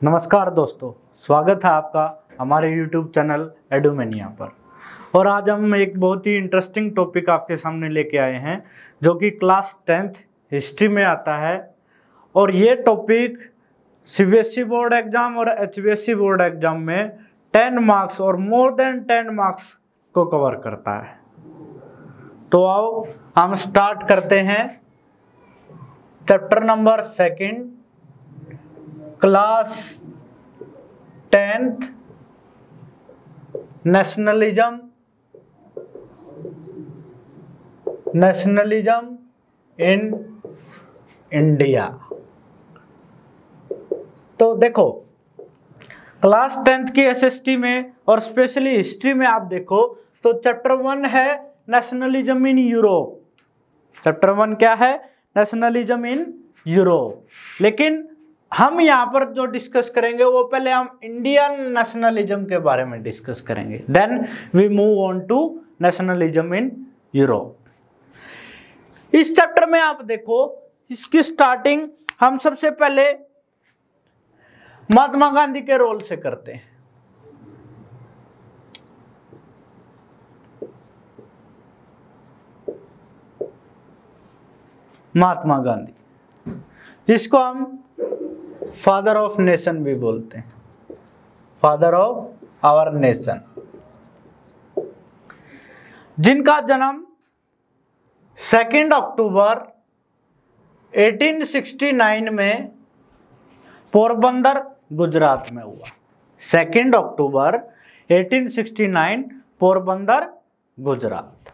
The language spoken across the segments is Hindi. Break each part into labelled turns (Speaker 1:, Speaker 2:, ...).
Speaker 1: नमस्कार दोस्तों, स्वागत है आपका हमारे YouTube चैनल एडुमेनिया पर। और आज हम एक बहुत ही इंटरेस्टिंग टॉपिक आपके सामने लेके आए हैं जो कि क्लास 10th हिस्ट्री में आता है। और ये टॉपिक CBSE बोर्ड एग्जाम और HBSE बोर्ड एग्जाम में 10 मार्क्स और मोर देन 10 मार्क्स को कवर करता है। तो आओ हम स्टार्ट करते हैं। Chapter number 2 class 10th nationalism in India. तो देखो, क्लास 10th की SST में और स्पेशली हिस्ट्री में आप देखो तो चैप्टर 1 है नेशनलिज्म इन यूरोप। चैप्टर 1 क्या है? Nationalism in Europe. लेकिन हम यहाँ पर जो डिस्कस करेंगे वो पहले हम इंडियन नेशनलिज्म के बारे में डिस्कस करेंगे, then we move on to nationalism in Europe. इस चैप्टर में आप देखो, इसकी स्टार्टिंग हम सबसे पहले महात्मा गांधी के रोल से करते हैं। महात्मा गांधी, जिसको हम फादर ऑफ नेशन भी बोलते हैं, फादर ऑफ आवर नेशन, जिनका जन्म 2 अक्टूबर 1869 में पोरबंदर गुजरात में हुआ। 2 अक्टूबर 1869 Porbandar Gujarat.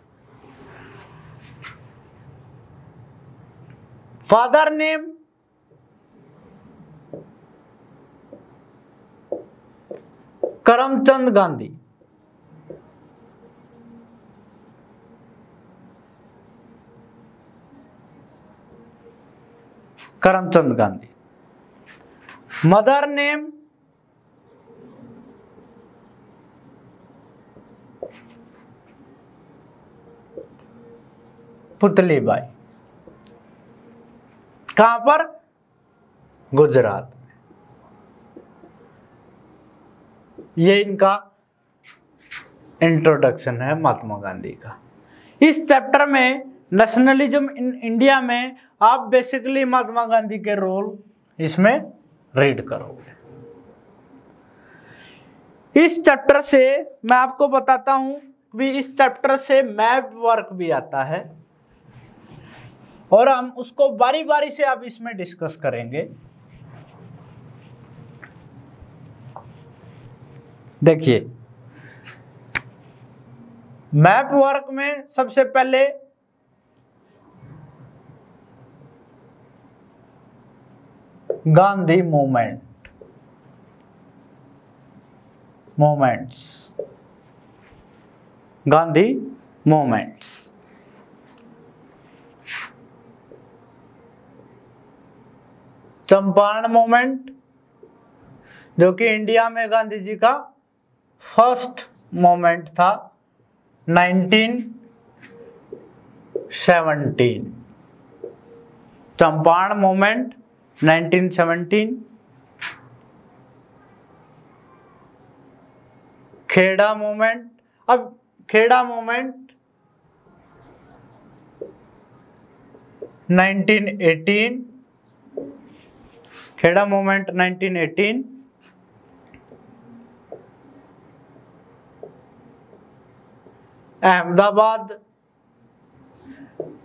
Speaker 1: Father name Karamchand Gandhi. Karamchand Gandhi. Mother name Putlibai. कहां पर? गुजरात। ये इनका इंट्रोडक्शन है महात्मा गांधी का। इस चैप्टर में नेशनलिज्म इन इंडिया में आप बेसिकली महात्मा गांधी के रोल इसमें रीड करोगे। इस चैप्टर से मैं आपको बताता हूं कि इस चैप्टर से मैप वर्क भी आता है और हम उसको बारी बारी से अब इसमें डिस्कस करेंगे। देखिए, मैप वर्क में सबसे पहले Gandhi moments, Gandhi moments. Champaran moment, जो कि इंडिया में गांधी जी का फर्स्ट मोमेंट था, 1917। चंपारण मोमेंट 1917। खेड़ा मोमेंट। अब Kheda moment 1918। Kheda moment 1918। Ahmedabad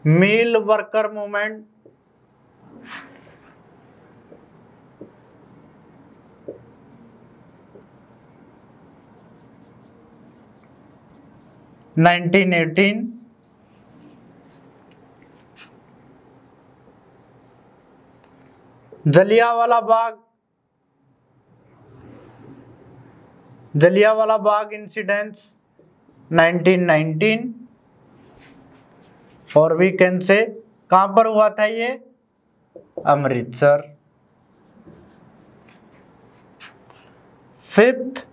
Speaker 1: mill worker movement 1918। Jallianwala Bagh incidents 1919। और वी कैन से कहां पर हुआ था ये? अमृतसर। 5th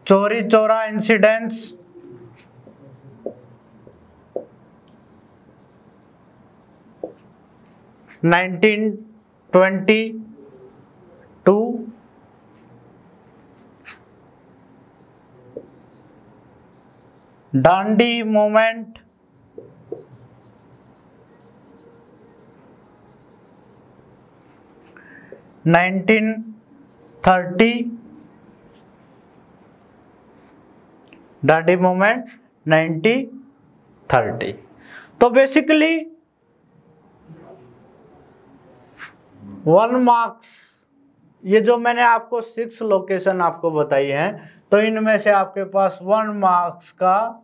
Speaker 1: चोरी Chaura incidents 1922, Dandi movement 1930, Dandi movement 1930। तो बेसिकली 1 मार्क्स, ये जो मैंने आपको 6 लोकेशन आपको बताई है, तो इनमें से आपके पास 1 मार्क्स का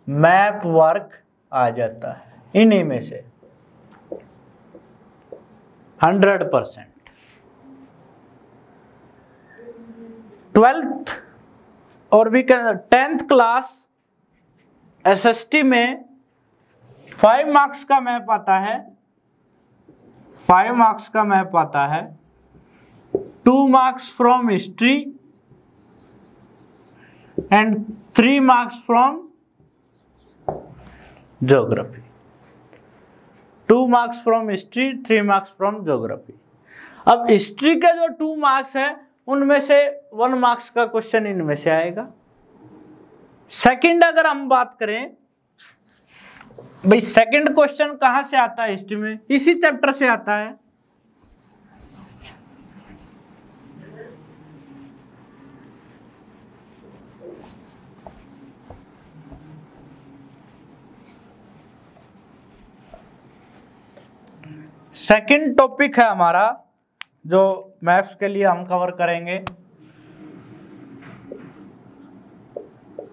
Speaker 1: मैप वर्क आ जाता है, इन्हीं में से 100%। 12th और भी 10th क्लास SST में 5 मार्क्स का मैप आता है, 5 मार्क्स का मैप आता है। 2 marks from history and 3 marks from geography. 2 marks from history, 3 marks from geography. अब हिस्ट्री के जो 2 मार्क्स है उनमें से 1 मार्क्स का क्वेश्चन इनमें से आएगा। सेकंड अगर हम बात करें, भाई सेकंड क्वेश्चन कहां से आता है हिस्ट्री में, इसी चैप्टर से आता है। सेकंड टॉपिक है हमारा जो मैथ्स के लिए हम कवर करेंगे,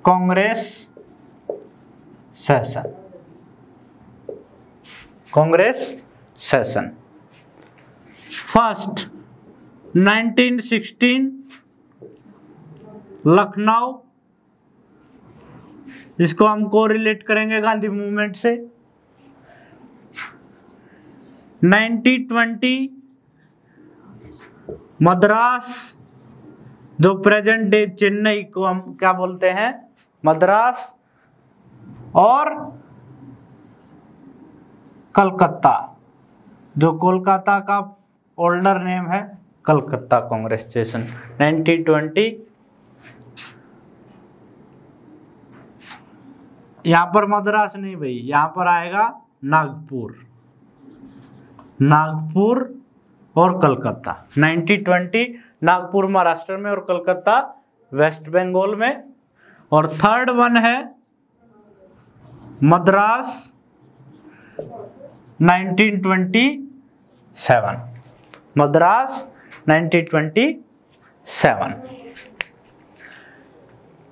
Speaker 1: Congress session. Congress session first 1916 Lucknow, इसको हम कोरिलेट करेंगे गांधी मूवमेंट से। 1920 मद्रास, जो प्रेजेंट डे चेन्नई को हम क्या बोलते हैं, मद्रास। और कलकत्ता, जो कोलकाता का ओल्डर नेम है, कलकत्ता कांग्रेस सेशन 1920। यहां पर मद्रास नहीं भाई, यहां पर आएगा नागपुर, नागपुर और कलकत्ता। 1920 नागपुर महाराष्ट्र में और कलकत्ता वेस्ट बंगाल में। और थर्ड वन है मद्रास 1927, मद्रास 1927।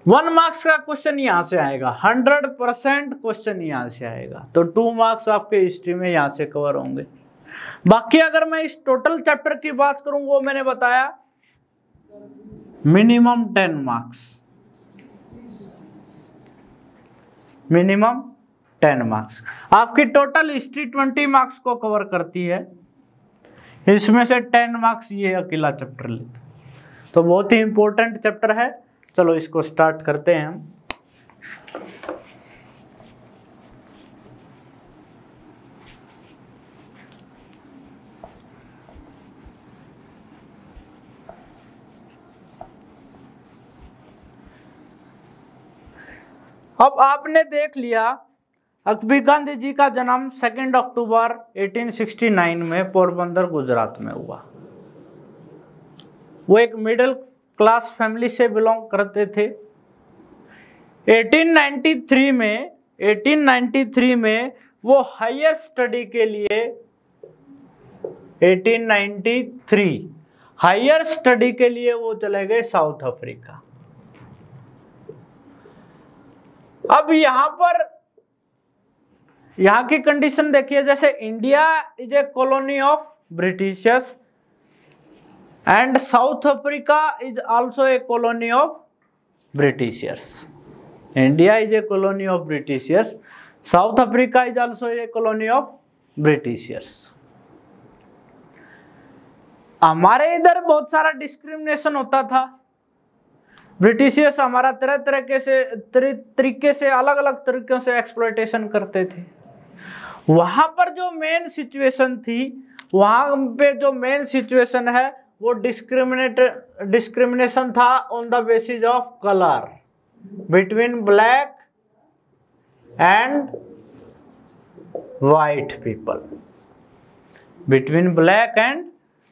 Speaker 1: 1 मार्क्स का क्वेश्चन यहां से आएगा, 100% क्वेश्चन यहां से आएगा। तो 2 मार्क्स आपके हिस्ट्री में यहां से कवर होंगे। बाकी अगर मैं इस टोटल चैप्टर की बात करूं, वो मैंने बताया मिनिमम 10 मार्क्स, मिनिमम 10 मार्क्स। आपकी टोटल हिस्ट्री 20 मार्क्स को कवर करती है, इसमें से 10 मार्क्स ये अकेला चैप्टर लेता है। तो बहुत ही इंपॉर्टेंट चैप्टर है। चलो इसको स्टार्ट करते हैं हम। अब आपने देख लिया अकबर गांधी जी का जन्म 2 अक्टूबर 1869 में पोरबंदर गुजरात में हुआ। वो एक मिडिल क्लास फैमिली से बिलोंग करते थे। 1893 में वो हायर स्टडी के लिए 1893 हायर स्टडी के लिए वो चले गए साउथ अफ्रीका। अब यहां पर यहां की कंडीशन देखिए, जैसे India is a colony of Britishers and south Africa is also a colony of Britishers. India is a colony of Britishers, south Africa is also a colony of Britishers. हमारे इधर बहुत सारा डिस्क्रिमिनेशन होता था। ब्रिटिशर्स हमारा तरह तरीके से अलग अलग तरीकों से एक्सप्लॉयटेशन करते थे। वहां पर जो मेन सिचुएशन थी, वहां पे जो मेन सिचुएशन है वो डिस्क्रिमिनेशन था on the basis of colour between black and white people, between black and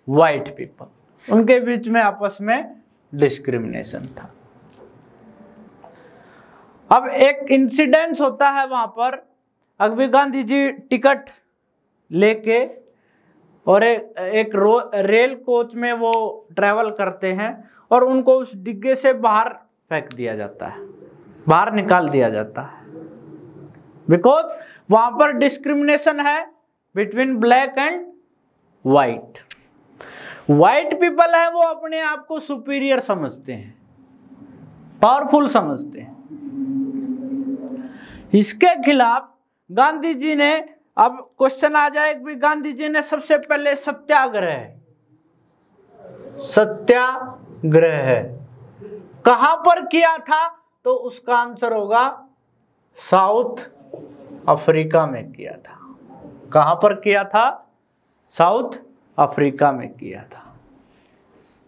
Speaker 1: white people, उनके बीच में आपस में डिस्क्रिमिनेशन था। अब एक इंसिडेंस होता है वहां पर, अकबर गांधी जी टिकट लेके और एक रेल कोच में वो ट्रेवल करते हैं और उनको उस डिग्गे से बाहर फेंक दिया जाता है, बाहर निकाल दिया जाता है, बिकॉज वहां पर डिस्क्रिमिनेशन है between black and white. White people है वो अपने आप को सुपीरियर समझते हैं, पावरफुल समझते हैं। इसके खिलाफ गांधी जी ने, अब क्वेश्चन आ जाए कि गांधी जी ने सबसे पहले सत्याग्रह कहां पर किया था, तो उसका आंसर होगा साउथ अफ्रीका में किया था। कहां पर किया था? साउथ अफ्रीका में किया था।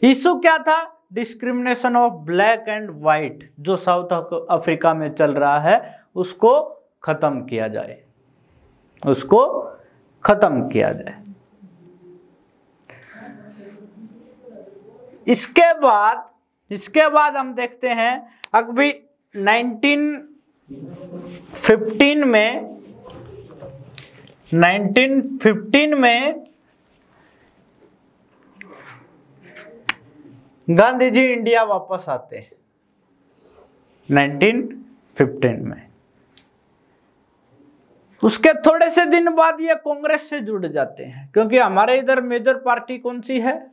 Speaker 1: इशू क्या था? Discrimination of black and white जो साउथ अफ्रीका में चल रहा है उसको खत्म किया जाए, उसको खत्म किया जाए। इसके बाद हम देखते हैं अभी 1915 में गांधी जी इंडिया वापस आते हैं 1915 में। उसके थोड़े से दिन बाद ये कांग्रेस से जुड़ जाते हैं, क्योंकि हमारे इधर मेजर पार्टी कौन सी है?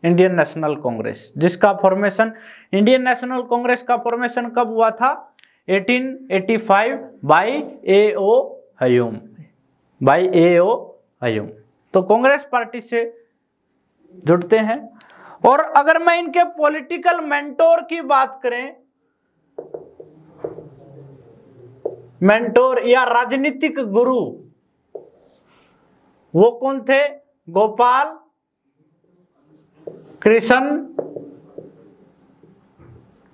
Speaker 1: इंडियन नेशनल कांग्रेस, जिसका फॉर्मेशन, इंडियन नेशनल कांग्रेस का फॉर्मेशन कब हुआ था? 1885 बाय A.O. ह्यूम। तो कांग्रेस पार्टी से जुड़ते हैं। और अगर मैं इनके पॉलिटिकल मेंटोर की बात करें, मेंटोर या राजनीतिक गुरु, वो कौन थे? गोपाल कृष्ण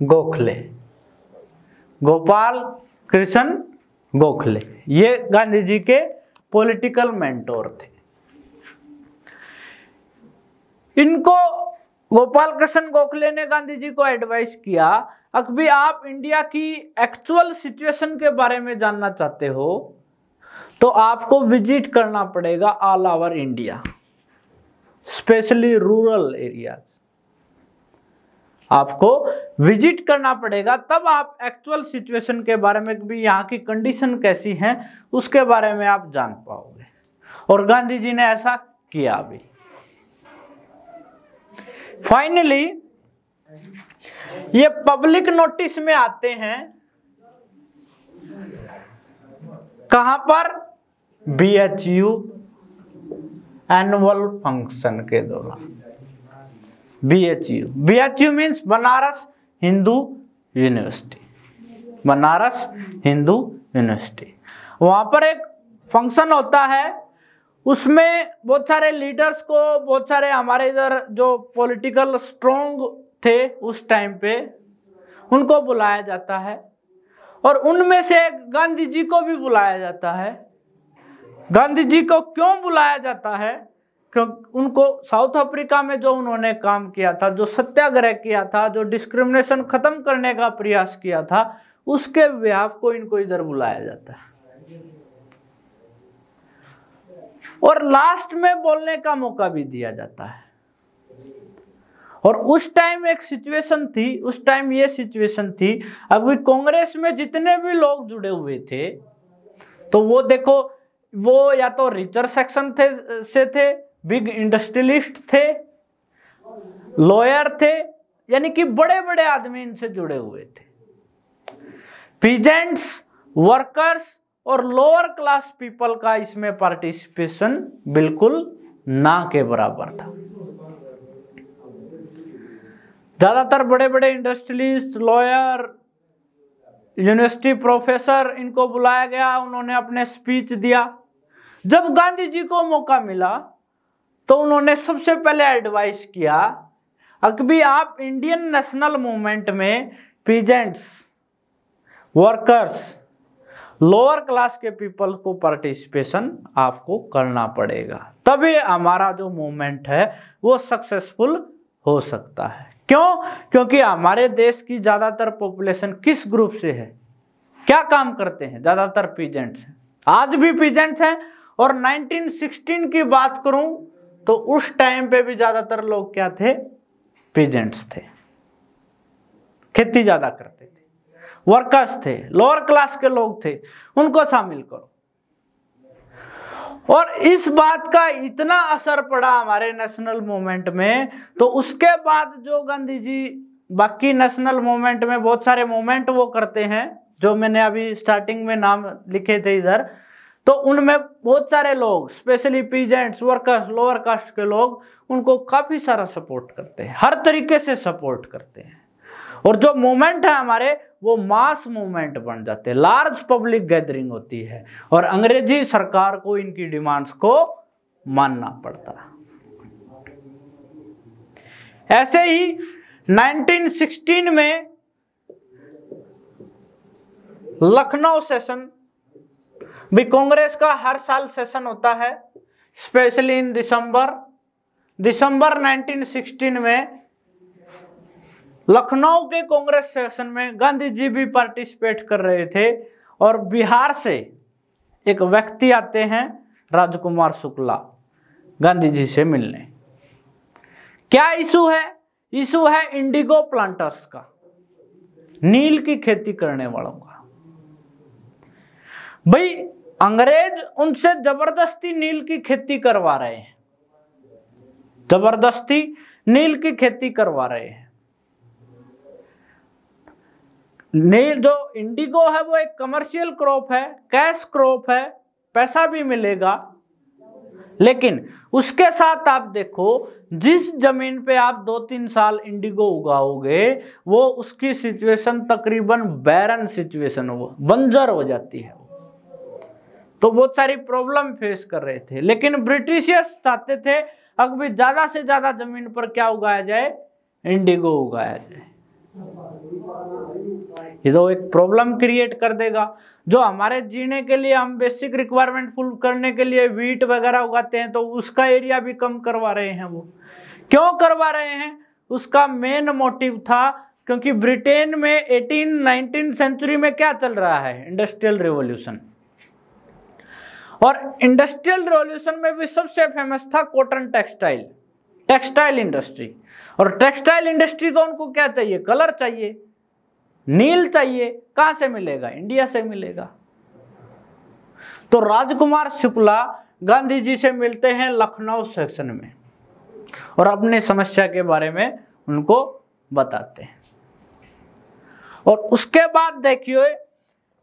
Speaker 1: गोखले। गोपाल कृष्ण गोखले ये गांधी जी के पॉलिटिकल मेंटोर थे। इनको गोपाल कृष्ण गोखले ने गांधी जी को एडवाइस किया, अकबर आप इंडिया की एक्चुअल सिचुएशन के बारे में जानना चाहते हो तो आपको विजिट करना पड़ेगा all over India, specially rural areas. आपको विजिट करना पड़ेगा, तब आप एक्चुअल सिचुएशन के बारे में भी, यहाँ की कंडीशन कैसी है उसके बारे में आप जान पाओगे। और गांधी जी ने ऐसा किया भी। फाइनली ये पब्लिक नोटिस में आते हैं, कहां पर? BHU एनुअल फंक्शन के दौरान। BHU means Banaras Hindu university, Banaras Hindu university. वहां पर एक फंक्शन होता है, उसमें बहुत सारे लीडर्स को, बहुत सारे हमारे इधर जो पॉलिटिकल स्ट्रॉन्ग थे उस टाइम पे, उनको बुलाया जाता है। और उनमें से गांधी जी को भी बुलाया जाता है। गांधी जी को क्यों बुलाया जाता है? क्योंकि उनको साउथ अफ्रीका में जो उन्होंने काम किया था, जो सत्याग्रह किया था, जो डिस्क्रिमिनेशन खत्म करने का प्रयास किया था, उसके व्याप को इनको इधर बुलाया जाता है। और लास्ट में बोलने का मौका भी दिया जाता है। और उस टाइम एक सिचुएशन थी, उस टाइम ये सिचुएशन थी, अभी कांग्रेस में जितने भी लोग जुड़े हुए थे, तो वो देखो, वो या तो रिचर सेक्शन थे, बिग इंडस्ट्रियलिस्ट थे, लॉयर थे, यानी कि बड़े बड़े आदमी इनसे जुड़े हुए थे। पीजेंट्स, वर्कर्स और लोअर क्लास पीपल का इसमें पार्टिसिपेशन बिल्कुल ना के बराबर था। ज्यादातर बड़े बड़े इंडस्ट्रियलिस्ट, लॉयर, यूनिवर्सिटी प्रोफेसर, इनको बुलाया गया, उन्होंने अपने स्पीच दिया। जब गांधी जी को मौका मिला तो उन्होंने सबसे पहले एडवाइस किया कि आप इंडियन नेशनल मूवमेंट में पीजेंट्स, वर्कर्स, लोअर क्लास के पीपल को पार्टिसिपेशन आपको करना पड़ेगा, तभी हमारा जो मूवमेंट है वो सक्सेसफुल हो सकता है। क्यों? क्योंकि हमारे देश की ज्यादातर पॉपुलेशन किस ग्रुप से है, क्या काम करते हैं? ज्यादातर पीजेंट्स हैं, आज भी पीजेंट्स हैं। और 1916 की बात करूं तो उस टाइम पे भी ज्यादातर लोग क्या थे? पीजेंट्स थे, खेती ज्यादा करते थे, वर्कर्स थे, लोअर क्लास के लोग थे, उनको शामिल करो। और इस बात का इतना असर पड़ा हमारे नेशनल मूवमेंट में, तो उसके बाद जो गांधी जी बाकी नेशनल मूवमेंट में बहुत सारे मूवमेंट वो करते हैं, जो मैंने अभी स्टार्टिंग में नाम लिखे थे इधर, तो उनमें बहुत सारे लोग, specially peasants, workers, lower caste के लोग, उनको काफी सारा सपोर्ट करते हैं, हर तरीके से सपोर्ट करते हैं। और जो मूवमेंट है हमारे, वो मास मूवमेंट बन जाते हैं, लार्ज पब्लिक गैदरिंग होती है, और अंग्रेजी सरकार को इनकी डिमांड्स को मानना पड़ता। ऐसे ही 1916 में लखनऊ सेशन भी, कांग्रेस का हर साल सेशन होता है, स्पेशली इन दिसंबर 1916 में लखनऊ के कांग्रेस सेशन में गांधी जी भी पार्टिसिपेट कर रहे थे। और बिहार से एक व्यक्ति आते हैं, राजकुमार शुक्ला, गांधी जी से मिलने। क्या इशू है? इशू है इंडिगो प्लांटर्स का, नील की खेती करने वालों का। भाई अंग्रेज उनसे जबरदस्ती नील की खेती करवा रहे हैं, जबरदस्ती नील की खेती करवा रहे हैं। नील जो इंडिगो है वो एक कमर्शियल क्रॉप है, कैश क्रॉप है, पैसा भी मिलेगा, लेकिन उसके साथ आप देखो जिस जमीन पे आप 2-3 साल इंडिगो उगाओगे, वो उसकी सिचुएशन तकरीबन बैरन सिचुएशन, हो बंजर हो जाती है। तो बहुत सारी प्रॉब्लम फेस कर रहे थे, लेकिन ब्रिटिशर्स चाहते थे अभी ज्यादा से ज्यादा जमीन पर क्या उगाया जाए? इंडिगो उगाया जाए। ये तो एक प्रॉब्लम क्रिएट कर देगा। जो हमारे जीने के लिए, हम बेसिक रिक्वायरमेंट फुल करने के लिए वीट वगैरह उगाते हैं, तो उसका एरिया भी कम करवा रहे हैं। वो क्यों करवा रहे हैं? उसका मेन मोटिव था क्योंकि ब्रिटेन में 19th सेंचुरी में क्या चल रहा है? Industrial revolution. और इंडस्ट्रियल रिवॉल्यूशन में भी सबसे फेमस था कॉटन टेक्सटाइल इंडस्ट्री। और टेक्सटाइल इंडस्ट्री को उनको क्या चाहिए? कलर चाहिए, नील चाहिए। कहां से मिलेगा? इंडिया से मिलेगा। तो राजकुमार शुक्ला गांधी जी से मिलते हैं लखनऊ सेक्शन में और अपने समस्या के बारे में उनको बताते हैं। और उसके बाद देखिए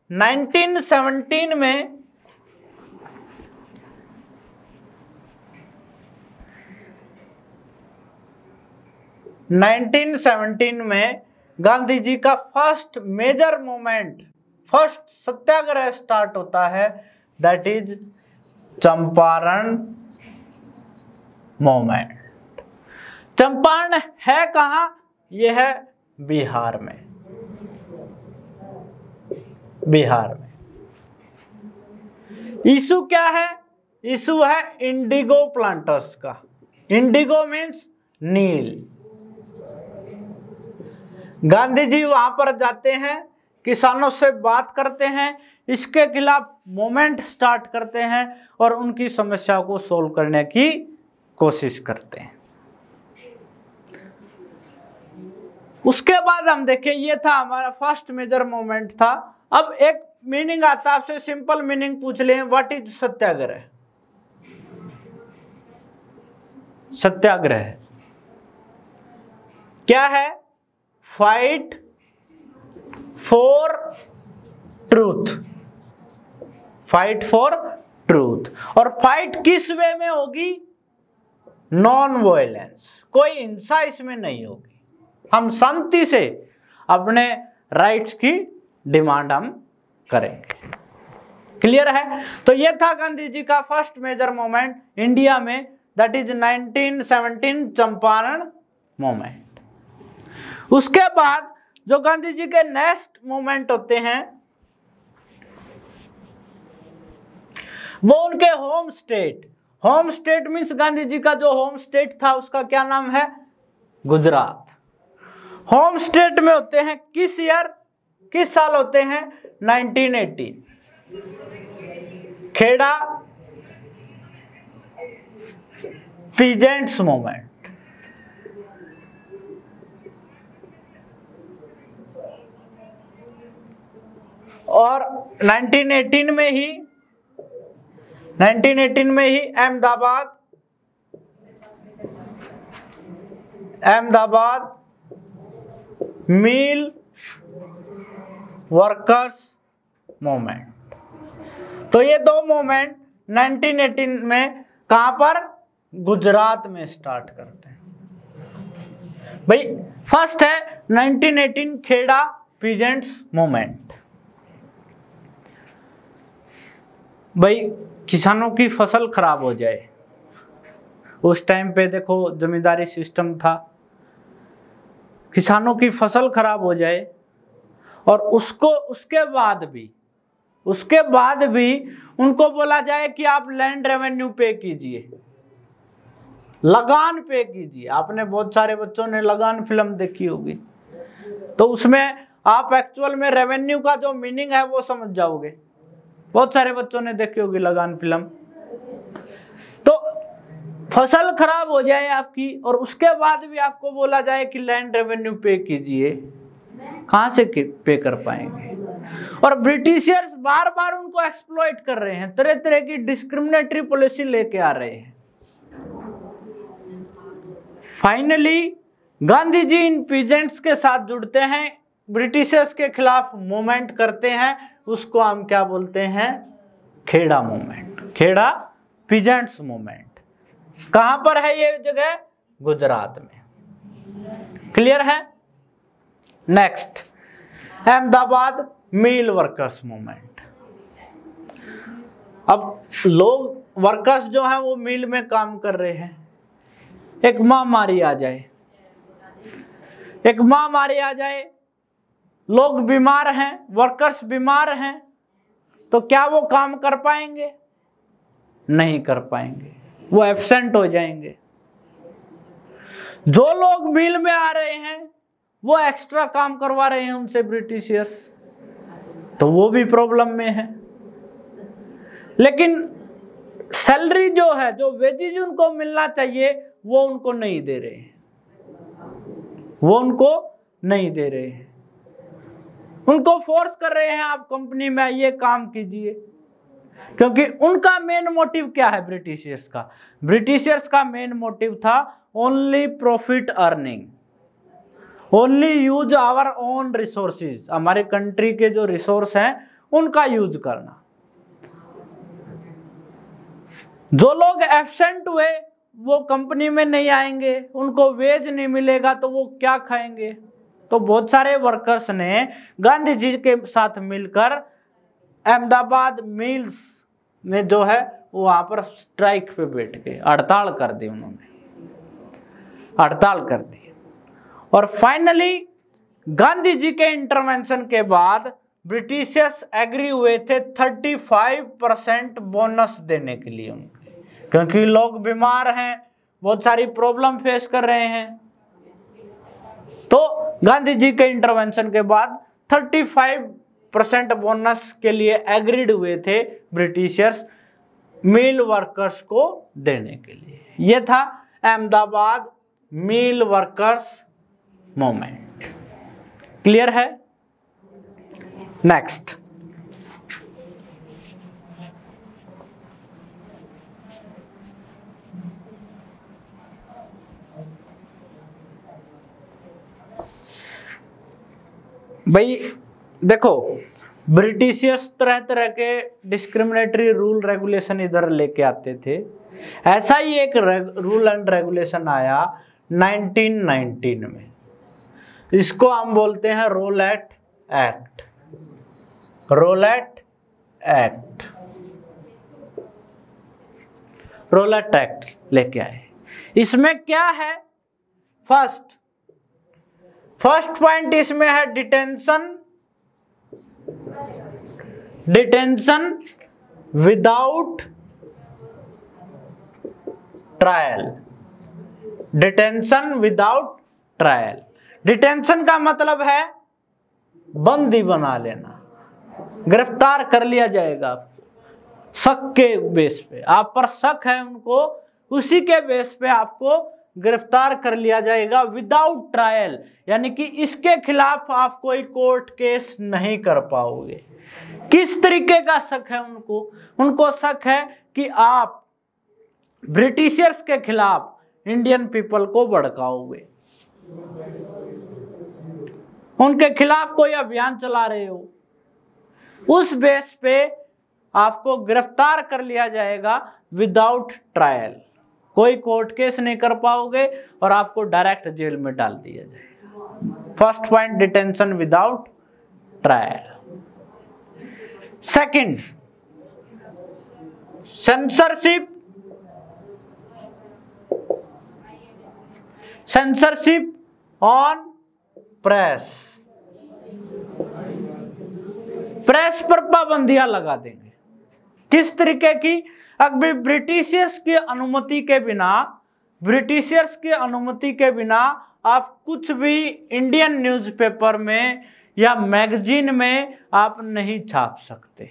Speaker 1: 1917 में गांधी जी का फर्स्ट मेजर मूवमेंट, फर्स्ट सत्याग्रह स्टार्ट होता है, that is Champaran movement. Champaran है कहां? यह है बिहार में। बिहार में इशू क्या है? इशू है इंडिगो प्लांटर्स का। इंडिगो मीन्स नील। गांधी जी वहां पर जाते हैं, किसानों से बात करते हैं, इसके खिलाफ मूवमेंट स्टार्ट करते हैं और उनकी समस्या को सोल्व करने की कोशिश करते हैं। उसके बाद हम देखें, ये था हमारा फर्स्ट मेजर मूवमेंट था। अब एक मीनिंग आता है, आपसे सिंपल मीनिंग पूछ लें, व्हाट इज सत्याग्रह? सत्याग्रह क्या है? Fight for truth. Fight for truth. और फाइट किस वे में होगी? नॉन वायलेंस, कोई हिंसा इसमें नहीं होगी। हम शांति से अपने राइट्स की डिमांड हम करेंगे। क्लियर है। तो ये था गांधी जी का फर्स्ट मेजर मूवमेंट इंडिया में, दैट इज 1917 चंपारण मूवमेंट। उसके बाद जो गांधी जी के नेक्स्ट मूवमेंट होते हैं वो उनके home state. Home state means Gandhi ji का जो होम स्टेट था उसका क्या नाम है? गुजरात। होम स्टेट में होते हैं किस ईयर, किस साल होते हैं? 1918। Kheda peasants movement. और 1918 में ही अहमदाबाद मिल वर्कर्स मूवमेंट। तो ये दो मूवमेंट 1918 में कहां पर? गुजरात में स्टार्ट करते हैं। भाई फर्स्ट है 1918 खेड़ा पीजेंट्स मूवमेंट। भाई किसानों की फसल खराब हो जाए, उस टाइम पे देखो जमींदारी सिस्टम था, किसानों की फसल खराब हो जाए और उसके बाद भी उनको बोला जाए कि आप लैंड रेवेन्यू पे कीजिए, लगान पे कीजिए। आपने बहुत सारे बच्चों ने लगान फिल्म देखी होगी, तो उसमें आप एक्चुअल में रेवेन्यू का जो मीनिंग है वो समझ जाओगे। बहुत सारे बच्चों ने देखी होगी लगान फिल्म। तो फसल खराब हो जाए आपकी और उसके बाद भी आपको बोला जाए कि लैंड रेवेन्यू पे कीजिए, कहां से पे कर पाएंगे? और ब्रिटिशर्स बार बार उनको एक्सप्लॉइट कर रहे हैं, तरह तरह की डिस्क्रिमिनेटरी पॉलिसी लेके आ रहे हैं। फाइनली गांधी जी इन पीजेंट्स के साथ जुड़ते हैं, ब्रिटिशर्स के खिलाफ मूवमेंट करते हैं, उसको हम क्या बोलते हैं? Kheda movement, Kheda peasants movement. कहां पर है ये जगह? गुजरात में। क्लियर है? Next Ahmedabad mill workers movement. अब लोग वर्कर्स जो हैं वो मिल में काम कर रहे हैं, एक महामारी आ जाए, लोग बीमार हैं, वर्कर्स बीमार हैं, तो क्या वो काम कर पाएंगे? नहीं कर पाएंगे, वो एब्सेंट हो जाएंगे। जो लोग मिल में आ रहे हैं वो एक्स्ट्रा काम करवा रहे हैं उनसे ब्रिटिशर्स, तो वो भी प्रॉब्लम में है। लेकिन सैलरी जो है, जो वेजेज उनको मिलना चाहिए, वो उनको नहीं दे रहे हैं, उनको फोर्स कर रहे हैं आप कंपनी में आइए, काम कीजिए। क्योंकि उनका मेन मोटिव क्या है? ब्रिटिशर्स का मेन मोटिव था only profit earning, only use our own resources, हमारे कंट्री के जो रिसोर्स हैं उनका यूज करना। जो लोग एब्सेंट हुए वो कंपनी में नहीं आएंगे, उनको वेज नहीं मिलेगा, तो वो क्या खाएंगे? तो बहुत सारे वर्कर्स ने गांधी जी के साथ मिलकर अहमदाबाद मिल्स में जो है वहां पर स्ट्राइक पे बैठ गए, हड़ताल कर दी उन्होंने, हड़ताल कर दी। और फाइनली गांधी जी के इंटरवेंशन के बाद ब्रिटिशर्स एग्री हुए थे 35% बोनस देने के लिए उनके, क्योंकि लोग बीमार हैं, बहुत सारी प्रॉब्लम फेस कर रहे हैं। तो गांधी जी के इंटरवेंशन के बाद 35% बोनस के लिए एग्रीड हुए थे ब्रिटिशर्स मिल वर्कर्स को देने के लिए। यह था Ahmedabad mill workers movement. Clear है? नेक्स्ट भाई देखो, ब्रिटिशर्स तरह तरह के डिस्क्रिमिनेटरी रूल रेगुलेशन इधर लेके आते थे। ऐसा ही एक रूल एंड रेगुलेशन आया 1919 में, इसको हम बोलते हैं Rowlatt act. Rowlatt act Rowlatt act लेके आए। इसमें क्या है, फर्स्ट पॉइंट इसमें है detention without trial. Detention without trial, detention का मतलब है बंदी बना लेना, गिरफ्तार कर लिया जाएगा आपको शक के बेस पे, आप पर शक है उनको, उसी के बेस पे आपको गिरफ्तार कर लिया जाएगा विदाउट ट्रायल, यानी कि इसके खिलाफ आप कोई कोर्ट केस नहीं कर पाओगे। किस तरीके का शक है उनको शक है कि आप ब्रिटिशर्स के खिलाफ इंडियन पीपल को भड़काओगे, उनके खिलाफ कोई अभियान चला रहे हो, उस बेस पे आपको गिरफ्तार कर लिया जाएगा विदाउट ट्रायल। कोई कोर्ट केस नहीं कर पाओगे और आपको डायरेक्ट जेल में डाल दिया जाएगा। First point, detention without trial. Second, censorship on press पर पाबंदियां लगा देंगे। किस तरीके की, अभी ब्रिटिशर्स की अनुमति के बिना आप कुछ भी इंडियन न्यूज़पेपर में या मैगजीन में आप नहीं छाप सकते।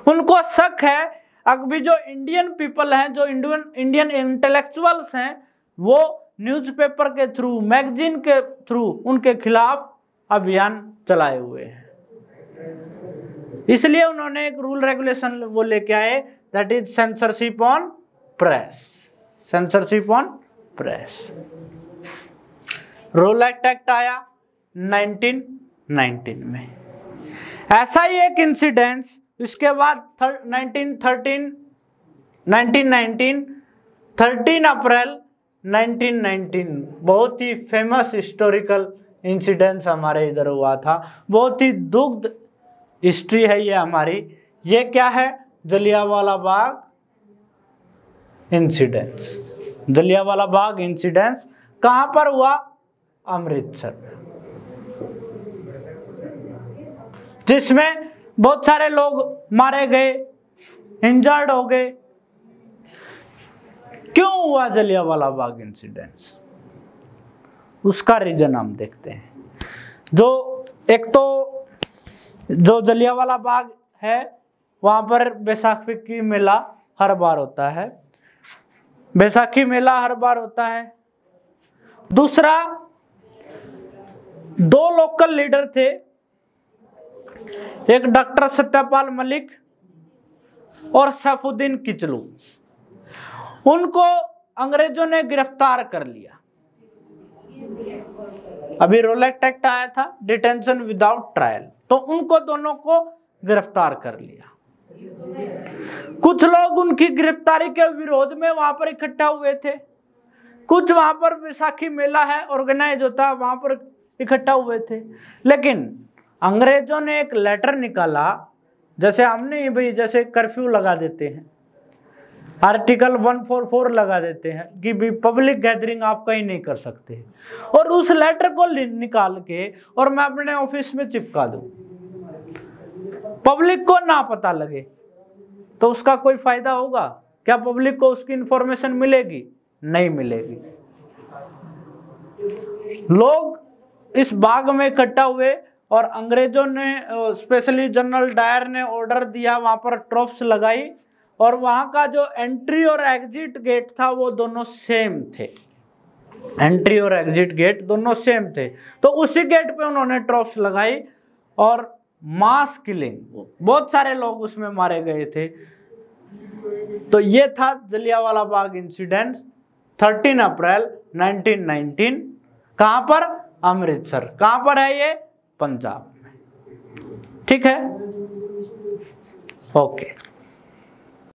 Speaker 1: उनको शक है अभी जो इंडियन पीपल हैं, जो इंडियन इंटेलेक्चुअल्स हैं, वो न्यूज़पेपर के थ्रू, मैगजीन के थ्रू उनके खिलाफ अभियान चलाए हुए हैं। इसलिए उन्होंने एक रूल रेगुलेशन वो लेके आए, that is censorship on press. Censorship on press. Rowlatt act आया 1919 में। ऐसा ही एक इंसिडेंस इसके बाद 13 अप्रैल 1919 बहुत ही फेमस हिस्टोरिकल इंसिडेंस हमारे इधर हुआ था। बहुत ही दुग्ध हिस्ट्री है ये हमारी। ये क्या है, जलियांवाला बाग इंसिडेंस। जलियांवाला बाग इंसिडेंस कहां पर हुआ, अमृतसर, जिसमें बहुत सारे लोग मारे गए, इंजर्ड हो गए। क्यों हुआ जलियांवाला बाग इंसिडेंस, उसका रीजन हम देखते हैं। एक तो जो जलियांवाला बाग है वहां पर बैसाखी की मेला हर बार होता है, बैसाखी मेला हर बार होता है। दूसरा, 2 लोकल लीडर थे, एक डॉक्टर सत्यपाल मलिक और सैफुद्दीन किचलू। उनको अंग्रेजों ने गिरफ्तार कर लिया। अभी रोलेट एक्ट आया था, डिटेंशन विदाउट ट्रायल, तो उनको दोनों को गिरफ्तार कर लिया। कुछ लोग उनकी गिरफ्तारी के विरोध में वहां पर इकट्ठा हुए थे, कुछ वहां पर बैसाखी मेला है ऑर्गेनाइज होता है वहां पर इकट्ठा हुए थे। लेकिन अंग्रेजों ने एक लेटर निकाला, जैसे हमने भाई जैसे कर्फ्यू लगा देते हैं, आर्टिकल 144 लगा देते हैं कि भी पब्लिक गैदरिंग आप कहीं नहीं कर सकते, और उस लेटर को निकाल के और मैं अपने ऑफिस में चिपका दूं, पब्लिक को ना पता लगे, तो उसका कोई फायदा होगा क्या? पब्लिक को उसकी इंफॉर्मेशन मिलेगी? नहीं मिलेगी। लोग इस बाग में इकट्ठा हुए और अंग्रेजों ने, स्पेशली जनरल डायर ने ऑर्डर दिया, वहां पर ट्रॉप्स लगाई और वहां का जो एंट्री और एग्जिट गेट था वो दोनों सेम थे। एंट्री और एग्जिट गेट दोनों सेम थे, तो उसी गेट पे उन्होंने ट्रॉप्स लगाई और मास किलिंग, बहुत सारे लोग उसमें मारे गए थे। तो ये था जलियांवाला बाग इंसिडेंट 13 अप्रैल 1919। कहां पर? अमृतसर। कहां पर है ये? पंजाब में। ठीक है, ओके।